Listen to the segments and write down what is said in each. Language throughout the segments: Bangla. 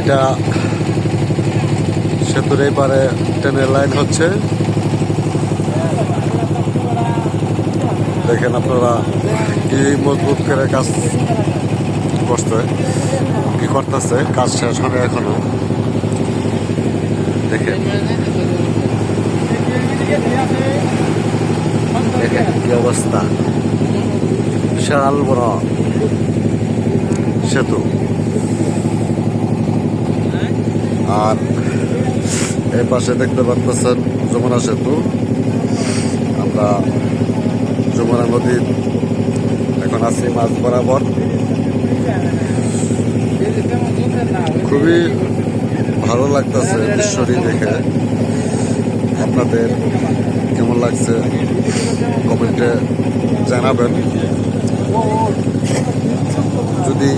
এটা সেতুর এই পারে ট্রেনের লাইন হচ্ছে। দেখেন আপনারা কি মজবুত করে কাজ করছে, কি করতেছে, কাজ শেষ হবে এখনো। দেখেন দেখেন কি অবস্থা, বিশাল বড় সেতু। আর এই পাশে দেখতে পাচ্ছেন যমুনা সেতু। আমরা যমুনা নদীর এখন আছি মাঝ বরাবর। খুবই ভালো লাগতেছে দৃশ্যটি দেখে। আপনাদের কেমন লাগছে কমেন্টে জানাবেন। যদি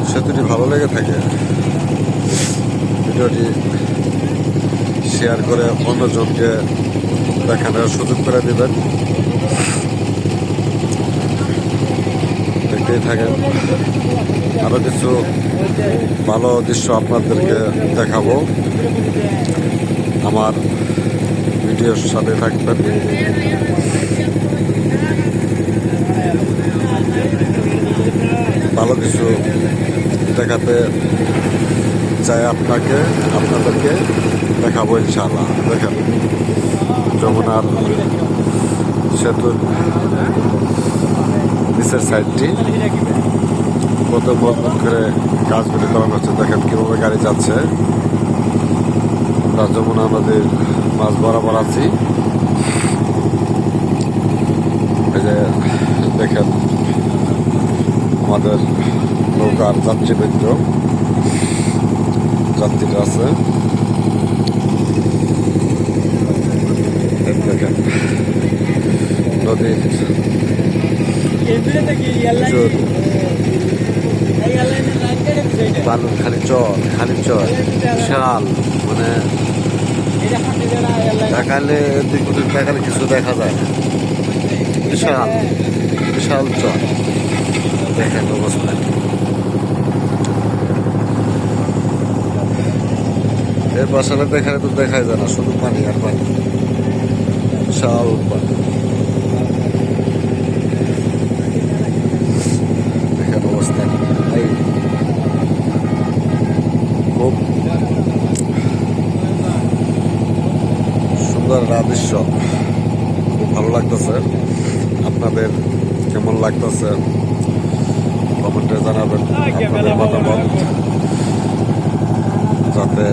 সেতুটি ভালো লেগে থাকে ভিডিওটি শেয়ার করে অন্যজনকে দেখানোর সুযোগ করে দেবেন। দেখতেই থাকেন, আরো কিছু ভালো দৃশ্য আপনাদেরকে দেখাবো। আমার ভিডিওর সাথে থাকবেন। ভালো কিছু দেখাতে চাই আপনাদেরকে দেখাবো ইনশাআল্লাহ। দেখেন যমুনার সেতুর নিচের সাইডটি কত মজবুত করে কাজগুলি করানো হচ্ছে। দেখেন কিভাবে গাড়ি যাচ্ছে। আমরা যমুনা নদীর মাঝ বরাবর আছি। এই যে দেখেন আমাদের নৌকার যাত্রীবৃন্দ, যাত্রীরা আছে। দেখেন নদীর বালু খালি চর বিশাল, মানে দেখালে দেখালে কিছু দেখা যায়। বিশাল বিশাল চর, দেখেন অবস্থা। এর পাশে দেখালে তো দেখাই যায় না, শুধু পানি আর পানি, বিশাল পানি। দেখেন অবস্থা। খুব সুন্দর দৃশ্য, খুব ভালো লাগতেছে। আপনাদের কেমন লাগতেছে কমেন্টে জানাবেন আপনাদের মতামত, যাতে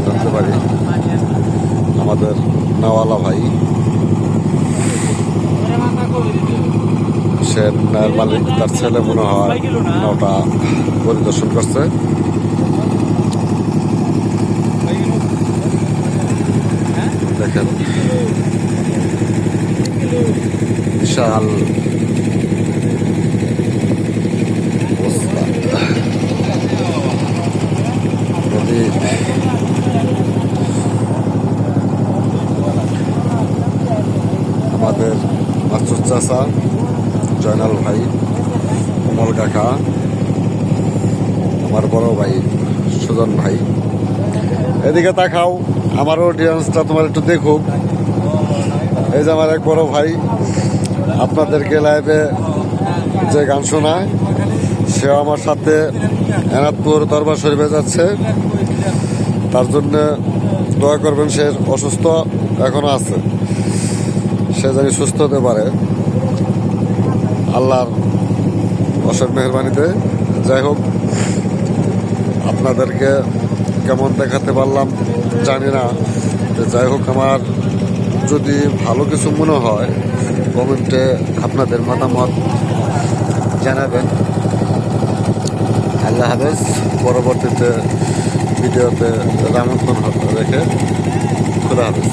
জানতে পারি। আমাদের নাওয়ালা ভাই, সে নায়ের মালিক, তার ছেলে মনে হয় নাওটা পরিদর্শন করছে। দেখেন বিশাল অবস্থা। নদী আমাদের মাসুদ চাচা, জয়নাল ভাই, কমল কাকা, আমার বড় ভাই সুজন ভাই, এদিকে তাকাও, আমার অডিয়েন্সটা তোমার একটু দেখুক। এই যে আমার এক বড় ভাই আপনাদেরকে লাইভে যে গান শোনায়, সেও আমার সাথে এনাদপুর দরবার শরীফে যাচ্ছে। তার জন্য দোয়া করবেন। সে অসুস্থ এখনো আছে, সে জানি সুস্থ হতে পারে আল্লাহর অশেষ মেহরবানিতে। যাই হোক, আপনাদেরকে কেমন দেখাতে পারলাম জানি না। যাই হোক, আমার যদি ভালো কিছু মনে হয় কমেন্টে আপনাদের মতামত জানাবেন। আল্লাহ হাফেজ। পরবর্তীতে ভিডিওতে আমন্ত্রণ রেখে খুদা হাফেজ।